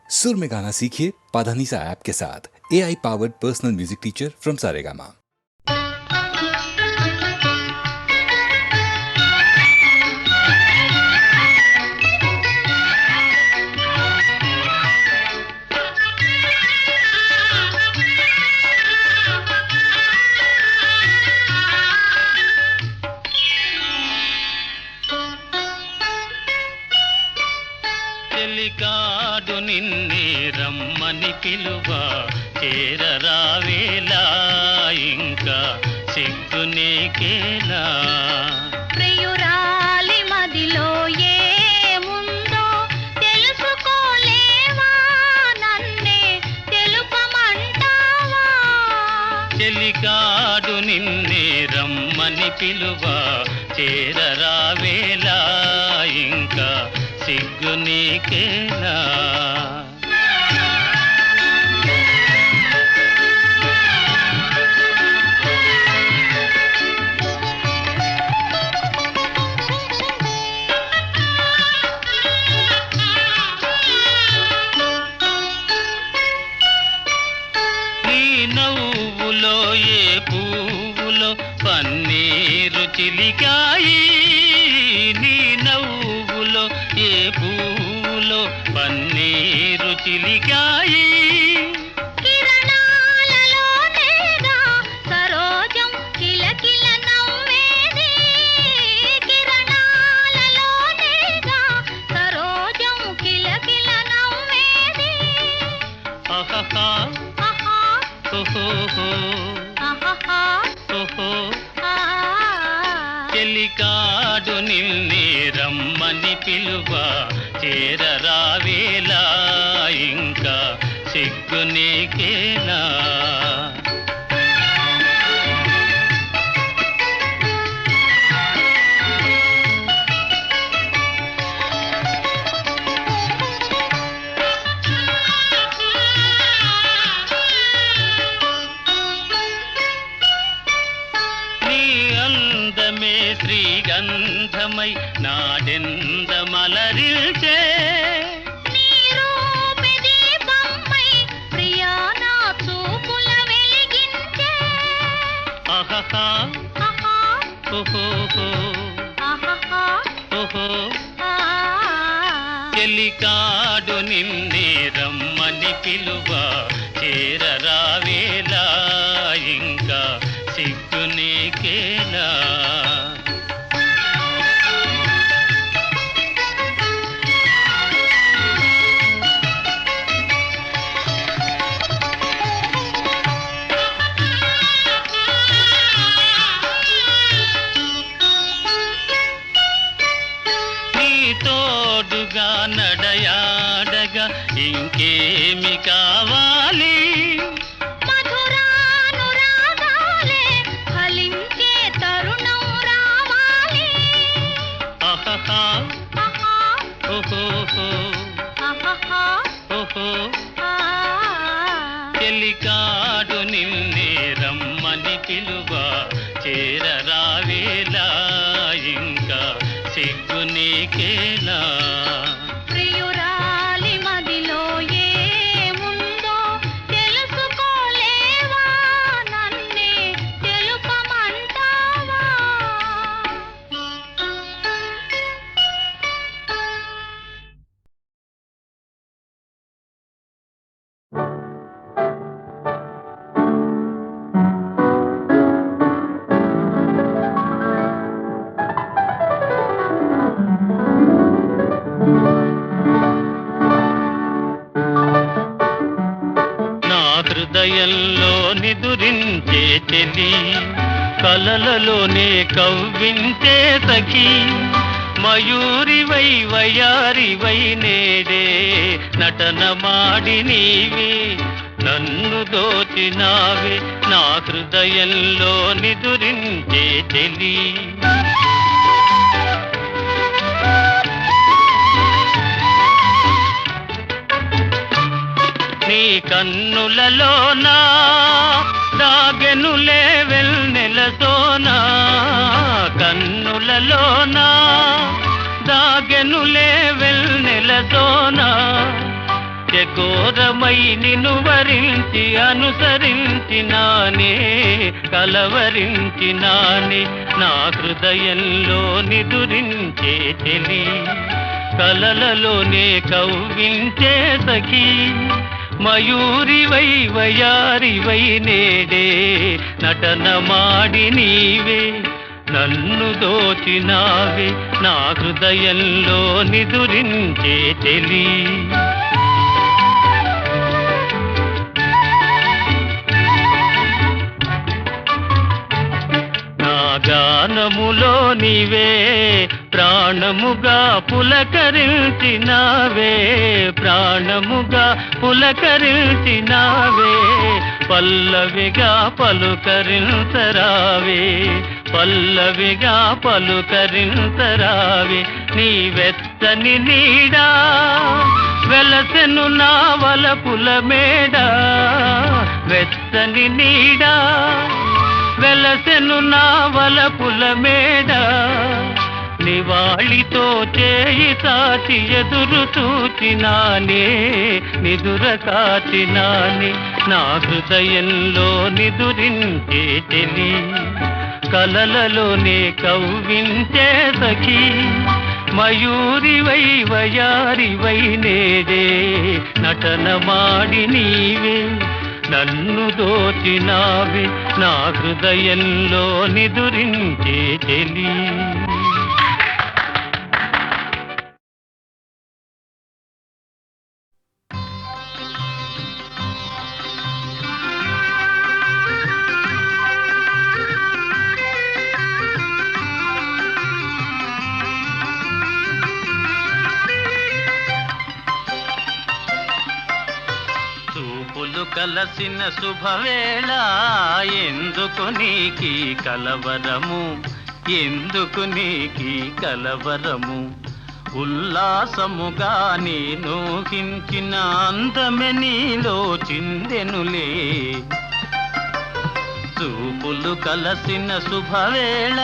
सुर में गाना सीखिए पाधानीसा ऐप के साथ। AI powered personal music teacher from Saregama. చెలికాడు నిన్నే రమ్మని పిలువ చేరరావేలా ఇంకా సిగ్గు నీకేలా ప్రియురాలి మదిలో ఏముందో తెలుసుకోలేవా నన్నే తెలుపమంటావా చెలికాడు నిన్నే రమ్మని పిలువ చేరరావేలా ఇంకా సిగ్గు నీకేలా నీ నవ్వులో ఏ పువ్వులో పన్నీరు చిలికాయి నీ నవ్వులో ఏ పువ్వులో పన్నీరు చిలికాయి కిరణాలలోనేగా సరోజం కిలకిల నవ్వేది కిరణాలలోనేగా సరోజం కిలకిల నవ్వేది ఆహాహా ఆహా ఓహోహో ఆహాహా ఓహో ఆ చెలికాడు నిన్నే రమ్మని పిలువ చేరరావేలా ఇంకా సిగ్గు నీకేలా నీ అందమే శ్రీగంధమై నాడెందమలరిల్చే నీ రూపే దీపమై ప్రియా నా చూపుల వెలిగించే ఆహాహా ఆహా ఓహోహో ఆహాహా ఓహో ఆ చెలికాడు నిన్నే రమ్మని పిలువ చేరరావేలా ఇంకా సిగ్గు నీకేలా నీ తోడుగా నడయాడగా ఇంకేమి కావాలి మధురానురాగాలే ఫలించే తరుణం రావాలి ఆహాహా ఆహా ఓహోహో ఆహాహా ఓహో ఆ చెలికాడు నిన్నే రమ్మని పిలువ చేరరావేలా ఇంకా సిగ్గు నీకేలా ప్రియురాలి మదిలో ఏముందో తెలుసుకోలేవా నన్నే తెలుపమంటావా నా హృదయంలో నిదురించే చెలి కలలలోనే కవ్వించే సఖి మయూరివై వయారివై నేడే నటన మాడి నీవే నన్ను దోచినావే నా హృదయంలో నిదురించే చెలి నీ కన్నులలోనా దాగెనులే వెన్నెలతోనా కన్నులలోనా దాగెనులే వెన్నెలతోనా ఘోరమై నిన్ను వరించి అనుసరించినానే కలవరించినానే నా హృదయంలో నిదురించే చెలి కలలలోనే కవ్వించే సఖీ మయూరివై వయారివై నేడే నటన మాడి నీవే నన్ను దోచినావే నా హృదయంలో నిదురించే చెలి నా గానములో నీవే ప్రాణముగా పులకరించినావే ప్రాణముగా పులకరించినావే పల్లవిగా పలుకరించరావే పల్లవిగా పలుకరించరావే నీ వెచ్చని నీడా వెలసెను నా వలపుల మేడ వెచ్చని నీడా వెలసెను నా వలపుల మేడ నివాళితో చేయి తాచి ఎదురు చూచినానే నిదుర కాచినానే నా హృదయంలో నిదురించే చెలి కలలలోనే కవ్వించే సఖీ మయూరివై వయారివై నేడే నటన మాడి నీవే నన్ను దోచినావే నా హృదయంలో నిదురించే చెలి కలసిన శుభవేళ ఎందుకు నీకి కలవరము ఎందుకు నీకి కలవరము ఉల్లాసముగా నేను హించిన అందమె నీలో చిందెనులే చూపులు కలసిన శుభవేళ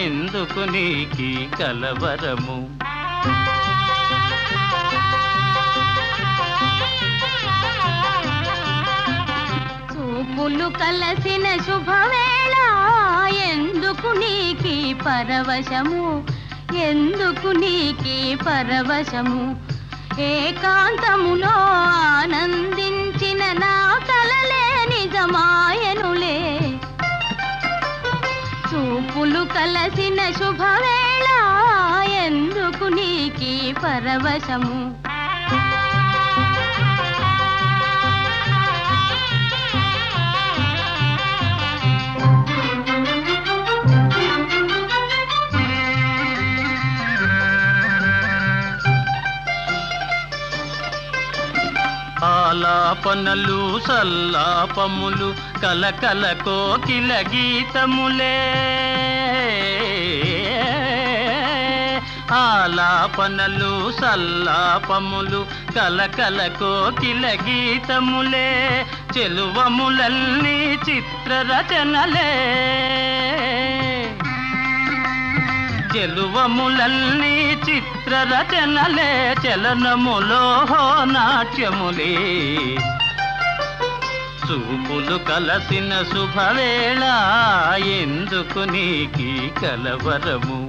ఎందుకు నీకి కలవరము చూపులు కలసిన శుభవేళ ఎందుకు నీకి పరవశము ఎందుకు నీకి పరవశము ఏకాంతములో ఆనందించిన నా కలలే నిజమాయనులే చూపులు కలసిన శుభవేళ ఎందుకు నీకి పరవశము ఆలాపనలు సల్లాపములు కలకల కోకిల గీతములే ఆలాపనలు సల్లాపములు కలకల కోకిల గీతములే చెలువములన్నీ చిత్రరచనలే చెలువములన్నీ చిత్రరచనలే చలనములో నాట్యములే చూపులు కలసిన శుభవేళ ఎందుకు నీకి కలవరము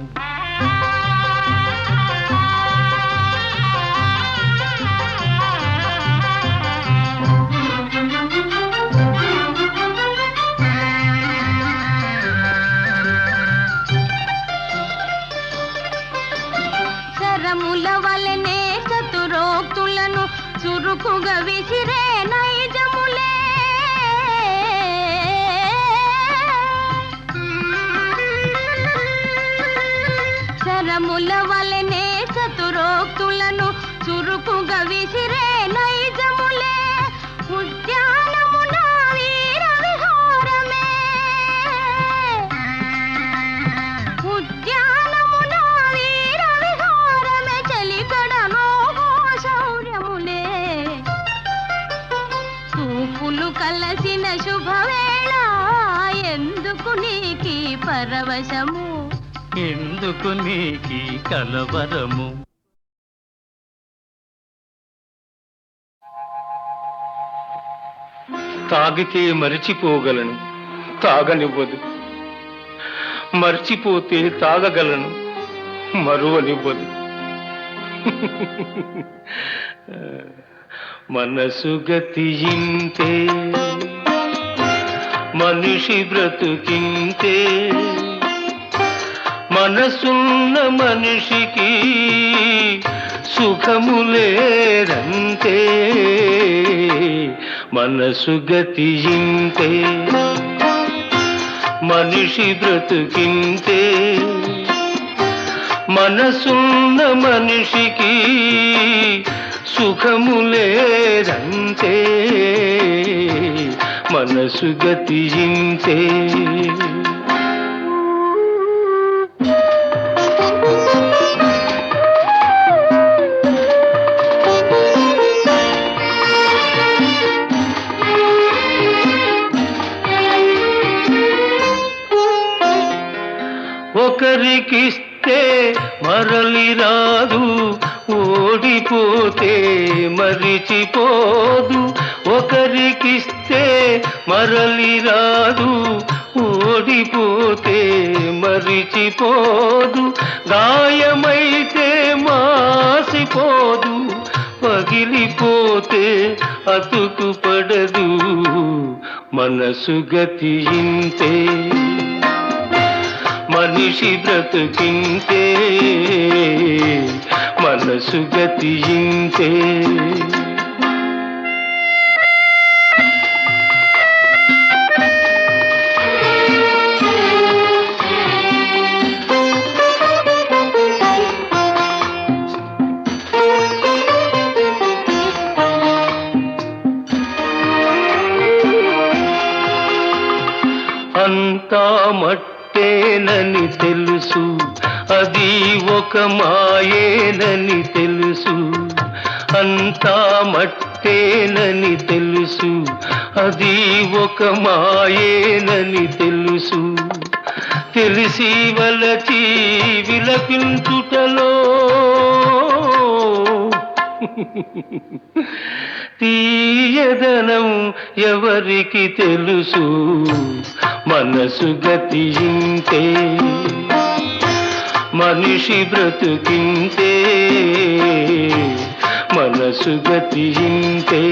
శరముల వలనే చతురోక్తులను చురుకుగా విసిరే నైజములే శరముల వలనే చతురోక్తులను చురుకుగా విసిరే నైజములే ఉద్యానమున వీర విహారమే ఉద్యానమున వీర విహారమే చలికడనో శౌర్యములే చూపులు కలసిన శుభవేళ ఎందుకు నీకి పరవశము ఎందుకు నీకి కలవరము తాగితే మరిచిపోగలను, తాగనివ్వదు. మర్చిపోతే తాగగలను, మరువనివ్వదు. మనసు గతియింతే, మనిషి బ్రతుకింతే. మనసున్న మనిషికి సుఖము లేదంతే. మనసు గతియింతే, మనిషి బ్రతుకింతే. మనసున్న మనిషికి సుఖము లేదంతే. మనసు గతియింతే. ఒకరికిస్తే మరలి రాదు, ఓడిపోతే మరిచిపోదు. ఒకరికిస్తే మరలి రాదు, ఓడిపోతే మరిచిపోదు. గాయమైతే మాసిపోదు, పగిలిపోతే అతుకు పడదు. మనసు గతియింతే, మనిషి బ్రతుకింతే. మనసు గతియింతే. అంతా మట్టేనని తెలుసు, అది ఒక మాయేనని తెలుసు. అంతా మట్టేనని తెలుసు, అది ఒక మాయేనని తెలుసు. తెలిసి వలచి విలపించుటలో తీయదనం ఎవరికి తెలుసు. మనసు గతియింతే, మనిషి బ్రతుకింతే. మనసు గతియింతే.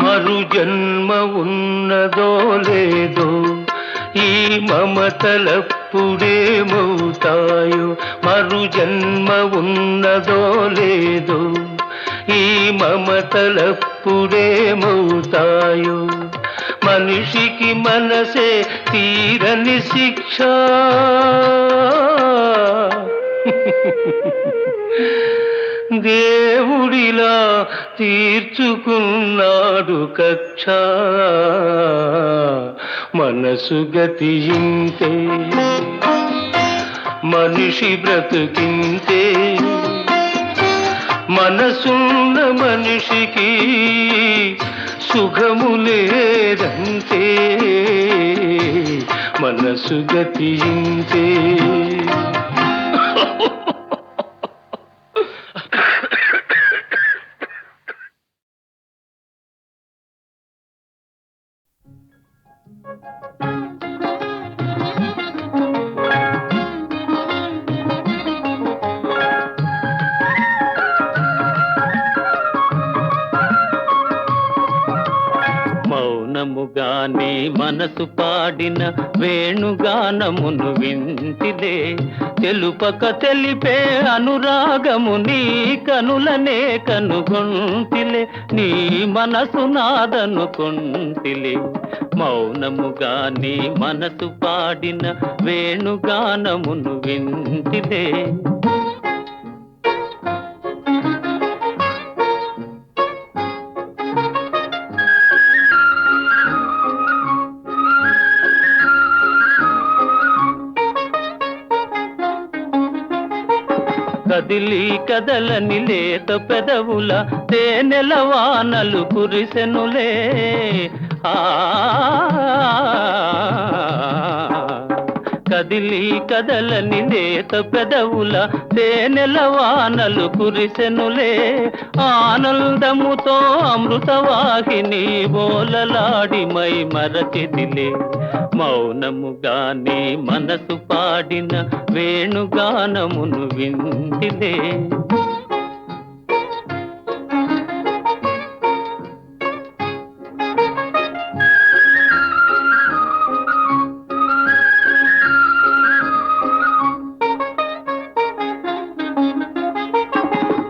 మరు జన్మ ఉన్నదో లేదో, ఈ మమతలప్పుడేమవుతాయో. మరు జన్మ ఉన్నదో లేదో, ఈ మమతలప్పుడేమవుతాయో. మనిషికి మనసే తీరని శిక్ష. దేవుడిలా తీర్చుకున్నాడు కక్ష. మనసు గతియింతే, మనిషి బ్రతుకింతే. మనసున్న మనిషికి సుఖము లేదంతే. మనసు గతియింతే. మౌనముగానే మనసు పాడిన వేణుగానమును వింటిలే. తెలుపక తెలిపే అనురాగము నీ కనులనే కనుగొంటిలే. నీ మనసు నాదనుకొంటిలే. మౌనముగానే మనసు పాడిన వేణుగానమును వింటిలే. కదిలి కదలని లేత పెదవుల తేనెల వానలు కురిసెనులే ఆ కదిలి కదలని లేత పెదవుల తేనెల వానలు కురిసెనులే ఆనందముతో అమృతవాహిని బోలలాడి మై మరచిదిలే మౌనముగానే మనసు పాడిన వేణుగానమును వింటిలే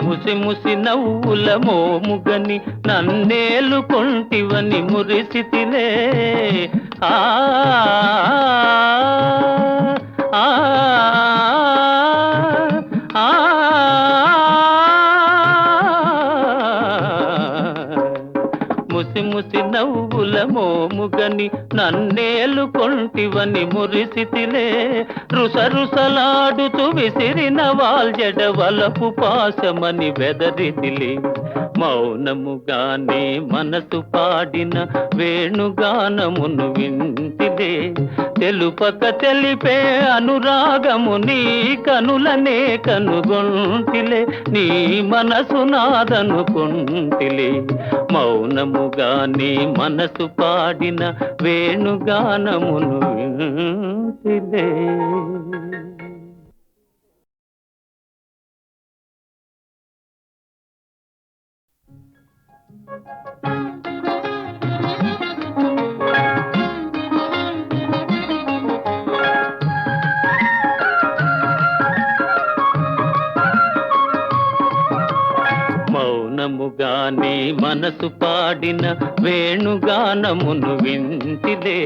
ముసి ముసి నవ్వుల మోముగని నన్నేలుకొంటివని మురిసితిలే ఆ ఆ ఆ ముసి ముసి నవ్వుల మోముగని నన్నేలుకొంటివని మురిసితిలే రుసరుసలాడుతూ విసిరిన వాల్జడ వలపు పాశమని వెదరితిలే మౌనముగానే మనసు పాడిన వేణుగానమును వింటిలే తెలుపక తెలిపే అనురాగము నీ కనులనే కనుగొంటిలే నీ మనసు నాదనుకుంటిలే మౌనముగానే మనసు పాడిన వేణుగానమును వింటిలే మౌనముగానే మనసు పాడిన వేణుగానమును వింటిలే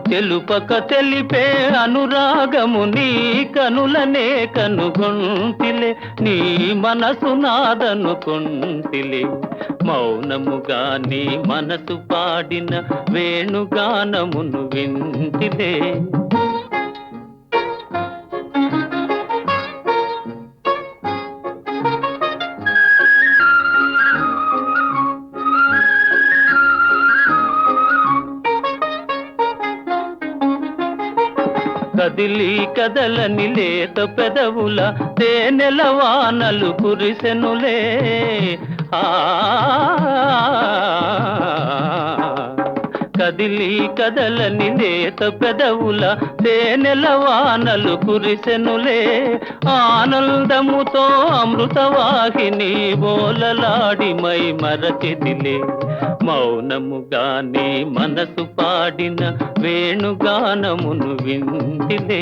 తెలుపక తెలిపే అనురాగము నీ కనులనే కనుగొంటిలే నీ మనసు నాదనుకుంటిలే మౌనముగానే మనసు పాడిన వేణుగానమును వింటిలే కదిలి కదలని లేత పెదవుల తేనెల వానలు కురిసెనులే ఆ కదిలి కదలని లేత పెదవుల తేనెల వానలు కురిసెనులే ఆనందముతో అమృతవాహిని బోలలాడి మై మరచిదిలే మౌనముగానే మనసు పాడిన వేణుగానమును వింటిలే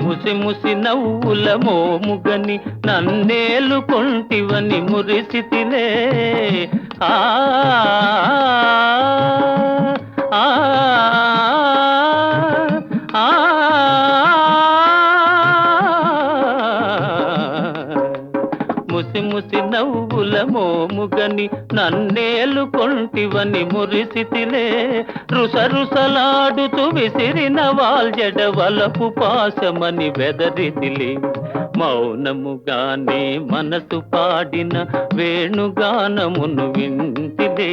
ముసి ముసి నవ్వుల మోముగని నన్నేలుకొంటివని మురిసితిలే ఆ ఆ ఆ ముసి ముసి నవ్వుల మోముగని నన్నేలుకొంటివని మురిసితిలే రుసరుసలాడుతూ విసిరిన వాల్జడ వలపు పాశమని వెదరితిలే మౌనముగానే మనసు పాడిన వేణుగానమును వింటిలే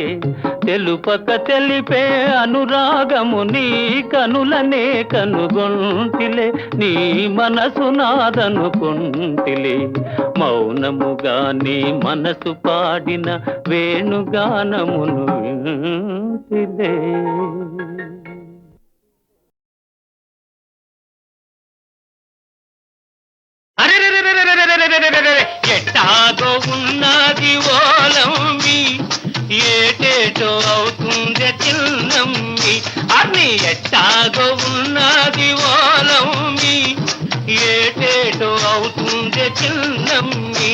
తెలుపక తెలిపే అనురాగము నీ కనులనే కనుగొంటిలే నీ మనసు నాదనుకుంటిలే మౌనముగానే మనసు పాడిన వేణుగానమును వింటిలే ఎట్టాగో ఉన్నది ఓలమ్మి ఏటేటో అవుతుంది చిన్నమ్మి అన్ని ఎట్టాగో ఉన్నది ఓలమ్మి ఏటేటో అవుతుంది చిన్నమ్మి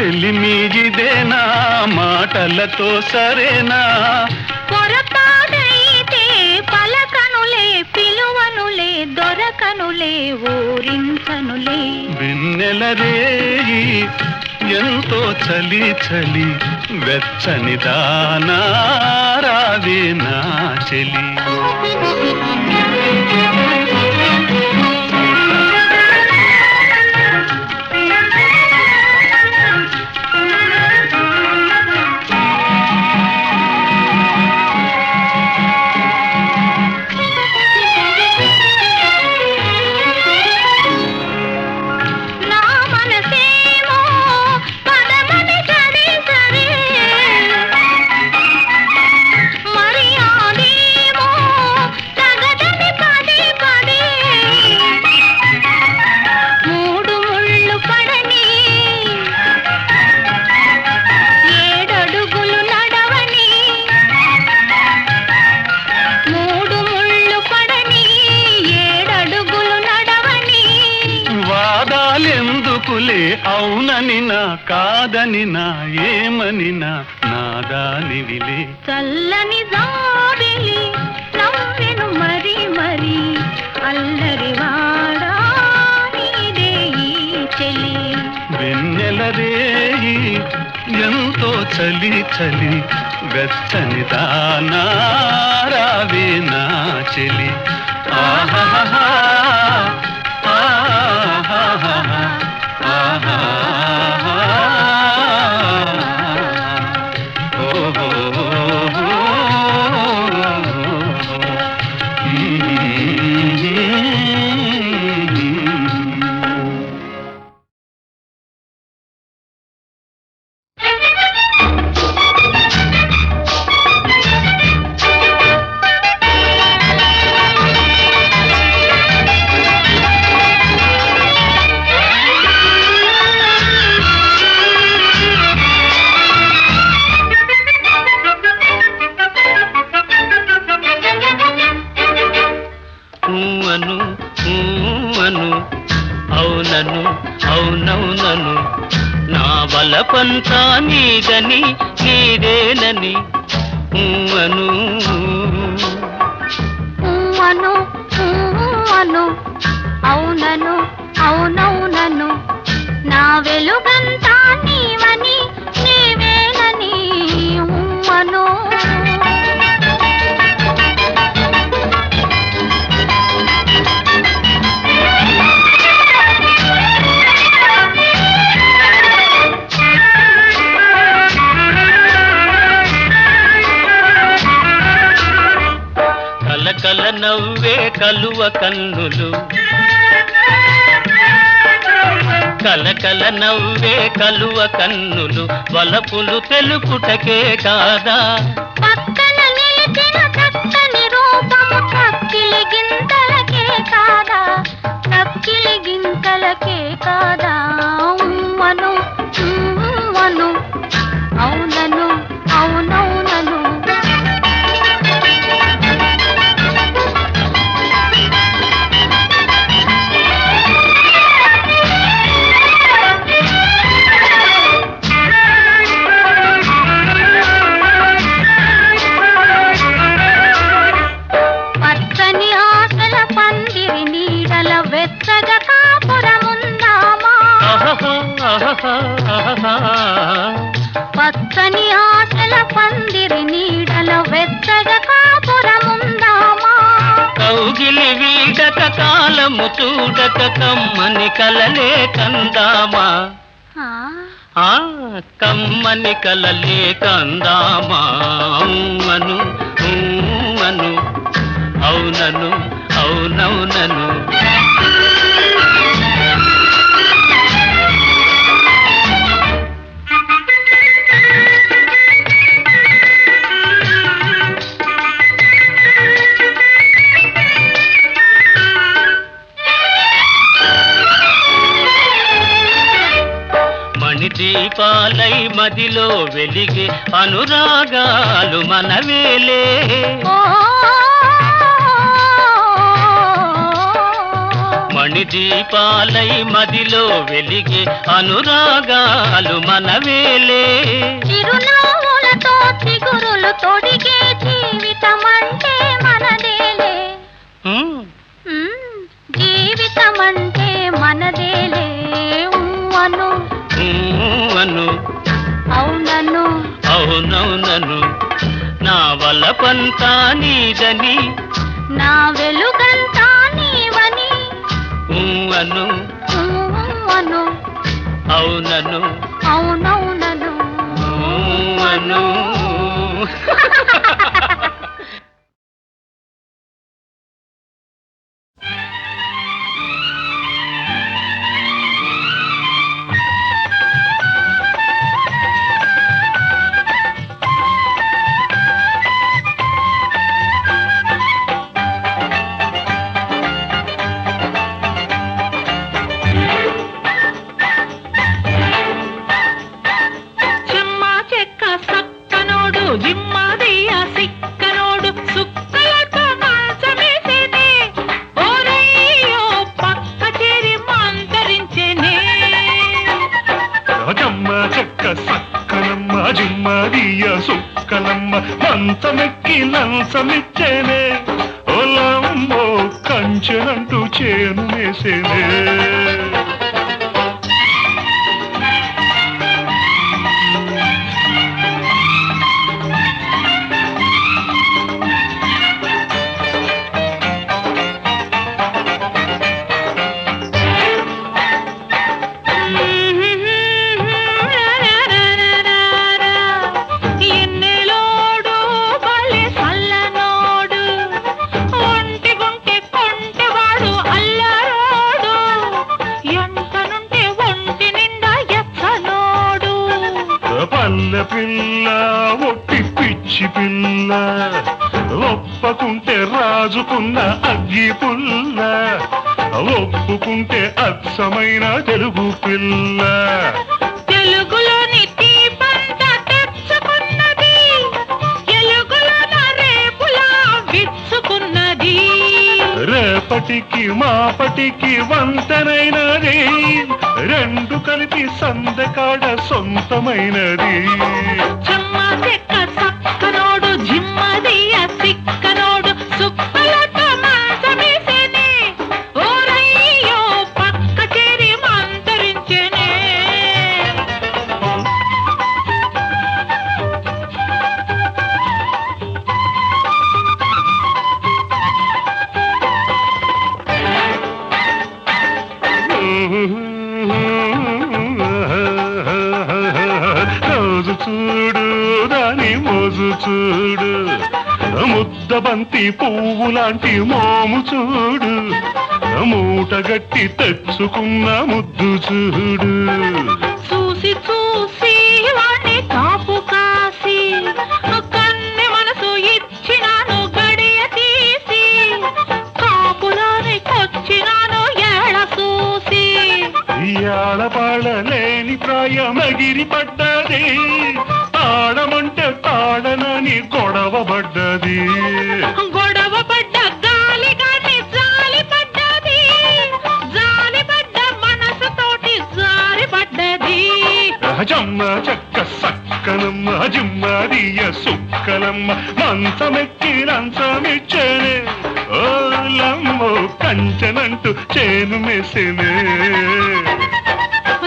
చెలిమీగిదేనా మాటలతో సరేనా పొరపాటైతే పలకనులే పిలువనులే దొరకనులే ఊరించనులే వెన్నెల రేయి ఎంతో చలి చలి వెచ్చని దానా రావే నా చెలి నా మనసేమో పదమని సరి సరి మరి ఆదేమో తగదని పదే పదే మూడు ముళ్ళు పడని ఏడడుగులు నడవని మూడు ముళ్ళు పడని ఏడడుగులు నడవని వాదాలెందుకులే అవునని నా కాదని నా ఏమని నాదానివిలే చల్లని జాబిలి నవ్వెను మరి మరి అల్లరి వాడా నీదే ఈ చెలి వెన్నెల రేయి ఎంతో చలి చలి వెచ్చని దానా రావే నా చెలి ఆహాహా ఆహాహా ఆహాహా ఊవను ఊవను అవునను అవునవునను నా బలపంతా నీదని నీదేనని ఊవను అను అను అవునను అవునవునను నా వెలుగంతా నీవని నీవేనని అను కలకల నవ్వే కలువ కన్నులు కలకల నవ్వే కలువ కన్నులు వలపులు తెలుపుటకే కాదా పక్కన నిలిచిన చక్కని రూపము చక్కిలి గింతలకే కాదా చక్కిలి గింతలకే కాదా అను అను అవునను అవునవునను పచ్చని ఆశల పందిరి నీడల వెచ్చగా కాపురముందామా పచ్చని ఆశల పందిరి నీడల వెచ్చగా కాపురముందామా కౌగిలి వీడక కాలము చూడక కమ్మని కలలే కందామా ఆ కమ్మని కలలే కందామా అమ్మను అను అవునను అవునవునను మణిదీపాలై మదిలో వెలిగే అనురాగాలు మనవేలే మణిదీపాలై మదిలో వెలిగే అనురాగాలు మనవేలే. చిరునవ్వులతో చిగురులు తొడిగే జీవితం అంటే మనదేలే. జీవితం అంటే మనదేలే. అను అను అవునను అవునవునను నా వల్ల పంతా నీదని నా వెలుగంతా నీవని అను అను అవునను అవునవునను అను సుక్కలమ్మ మంచమెక్కి లంచమిచ్చేనే ఓలమ్మో కంచెనంటూ చేను వేసేనే. పిల్ల ఒట్టి పిచ్చి పిల్ల ఒప్పకుంటే రాజుకున్న అగ్గి పుల్ల ఒప్పుకుంటే అచ్చమైన తెలుగు పిల్ల. తెలుగులోని దీపంత తెచ్చుకున్నది ఎలుగులోన రేపులా విచ్చుకున్నది. రేపటికి మాపటికి వంతనైనది రెండు కలిపి సందకాడ సొంతమైనది. చెమ్మ చెక్క సక్కనోడు జిమ్మదియ సిక్కనోడు సుక్కలతో మంచమేసేనే ఓరయ్యో పక్క చేరి మంతరించేనే. రోజు చూడు దాని మోజు చూడు ముద్దబంతి పువ్వు లాంటి మోము చూడు మూటగట్టి తెచ్చుకున్న ముద్దు చూడు. చూసి చూసి వాణ్ణి కాపు కాసి కన్నె మనసు ఇచ్చినాను గడియ తీసి కాపులానికొచ్చినాను ఏళ చూసి. ఏళపాడలేని ప్రాయమగిరి పడ్డది ఆడమంటే తాడనని గొడవబడ్డది. గొడవ పడ్డ గాలి గాని జాలి పడ్డది జాలి పడ్డ మనసుతోటి జారి పడ్డది. జమ్మ చెక్క సక్కనమ్మ జిమ్మదియ సుక్కలమ్మ మంచమెక్కి లంచమిచ్చేనే ఓలమ్మో కంచెనంటూ చేను మెసేనే.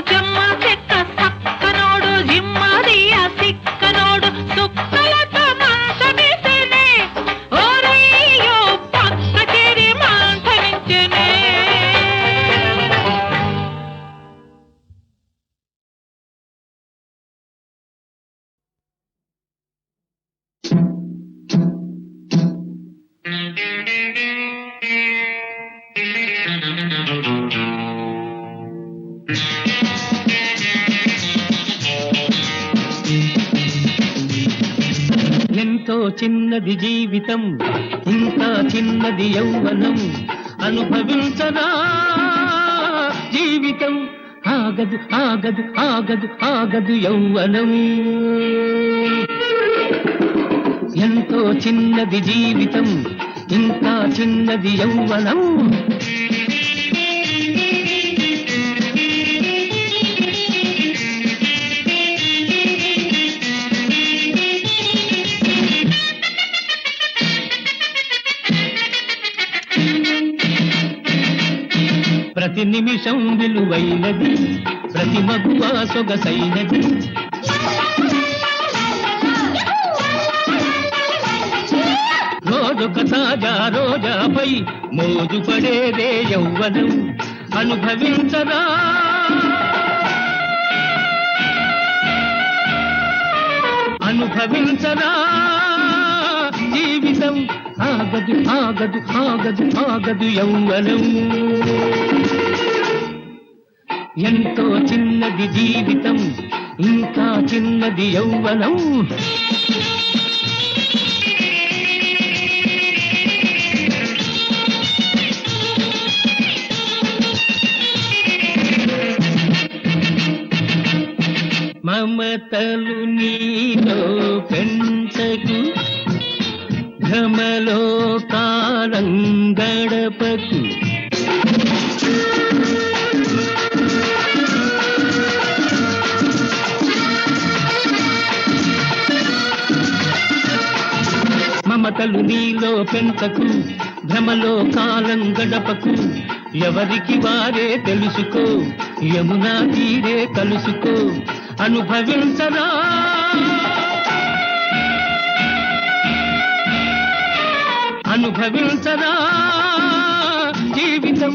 చెమ్మ చెక్క సక్కనోడు జిమ్మదియ సిక్కనోడు సుక్కలతో మంచమేసేనే ఓరయ్యో పక్క చేరి మంతరించెనే. ఎంతో చిన్నది జీవితం ఇంకా చిన్నది యౌవనం అనుభవించరా జీవితం ఆగదు ఆగదు ఆగదు ఆగదు యౌవనం. ఎంతో చిన్నది జీవితం ఇంకా చిన్నది యౌవనం. ప్రతి నిమిషం విలువైనది, ప్రతి మగువా సొగసైనది. రోజొక తాజా రోజాపై మోజు పడేదే యౌవనం, అనుభవించరా అనుభవించరా జీవితం. ఆగదు ఆగదు ఆగదు ఆగదు యౌవనం. ఎంతో చిన్నది జీవితం, ఇంకా చిన్నది యౌవనం. మమతలు నీలో పెంచకు, భ్రమలో కాలం గడపకు. మమతలు నీలో పెంచకు, భ్రమలో కాలం గడపకు. ఎవరికి వారే తెలుసుకో, యమునా తీరే కలుసుకో. అనుభవించరా అనుభవించరా జీవితం.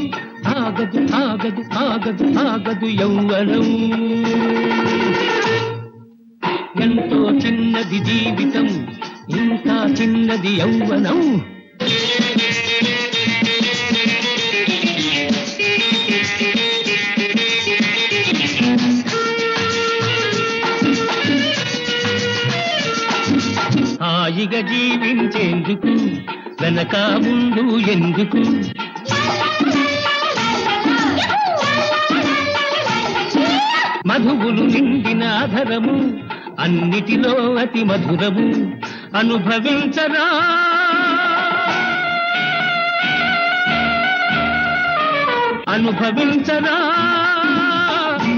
ఆగదు ఆగదు ఆగదు ఆగదు యౌవనం. ఎంతో చిన్నది జీవితం, ఇంకా చిన్నది యౌవనం. హాయిగా జీవించేందుకు వెనక ముందు ఎందుకు? మధువులు నిండిన ఆధరము, అన్నిటిలో అతి మధురము. అనుభవించరా అనుభవించరా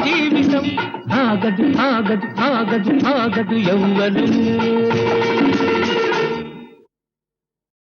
జీవితం. ఆగదు ఆగదు ఆగదు ఆగదు యౌవనం.